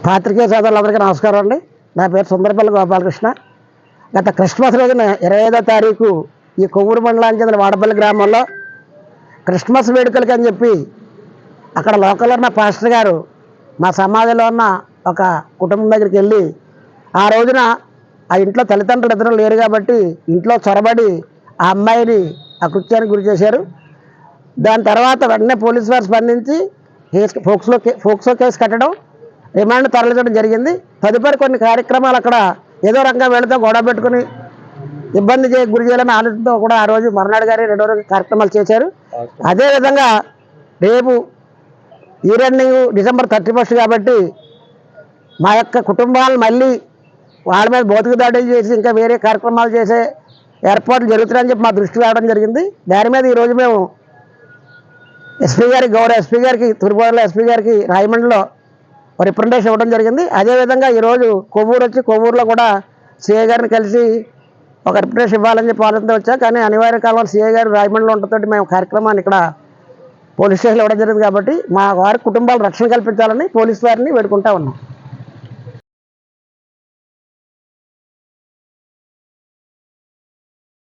పాత్రికేయ సోదరులందరికీ నమస్కారం అండి. నా పేరు సుందరపల్లి గోపాలకృష్ణ. గత క్రిస్మస్ రోజున 25వ తారీఖు ఈ కొవ్వూరు మండలానికి చెందిన వాడపల్లి గ్రామంలో క్రిస్మస్ వేడుకలకి అని చెప్పి అక్కడ లోకల్లో ఉన్న పాస్టర్ గారు మా సమాజంలో ఉన్న ఒక కుటుంబం దగ్గరికి వెళ్ళి ఆ రోజున ఆ ఇంట్లో తల్లిదండ్రులు ఇద్దరు లేరు కాబట్టి ఇంట్లో చొరబడి ఆ అమ్మాయిని ఆ కృత్యానికి గురి చేశారు. దాని తర్వాత వెంటనే పోలీసు వారు స్పందించి ఫోక్సో కేసు కట్టడం, రిమాండ్ తరలించడం జరిగింది. తదుపరి కొన్ని కార్యక్రమాలు అక్కడ ఏదో రకంగా వీళ్ళతో గొడవ పెట్టుకుని ఇబ్బంది గురి చేయాలని ఆలోచనతో కూడా ఆ రోజు మర్నాడు గారి రెండో రోజు కార్యక్రమాలు చేశారు. అదేవిధంగా రేపు ఈ రన్నింగ్ డిసెంబర్ 31 కాబట్టి మా యొక్క కుటుంబాలు మళ్ళీ వాళ్ళ మీద భౌతిక దాడులు చేసి ఇంకా వేరే కార్యక్రమాలు చేసే ఏర్పాట్లు జరుగుతున్నాయని చెప్పి మా దృష్టి రావడం జరిగింది. దాని మీద ఈరోజు మేము ఎస్పీ గారికి, గౌరవ ఎస్పీ గారికి, తూర్పుగోదావరి ఎస్పీ గారికి రాయమండ్రిలో రిప్రజెంటేషన్ ఇవ్వడం జరిగింది. అదేవిధంగా ఈరోజు కొవ్వూరు వచ్చి కొవ్వూరులో కూడా సిఐ గారిని కలిసి ఒక రిప్రజెంటేషన్ ఇవ్వాలని చెప్పి ఆలోచనతో వచ్చా. కానీ అనివార్య కాలంలో సిఐ గారు రాయమండ్రిలో ఉండటంతో మేము కార్యక్రమాన్ని ఇక్కడ పోలీస్ స్టేషన్లో ఇవ్వడం జరిగింది. కాబట్టి మా వారి కుటుంబాలు రక్షణ కల్పించాలని పోలీసు వారిని వేడుకుంటా ఉన్నాం.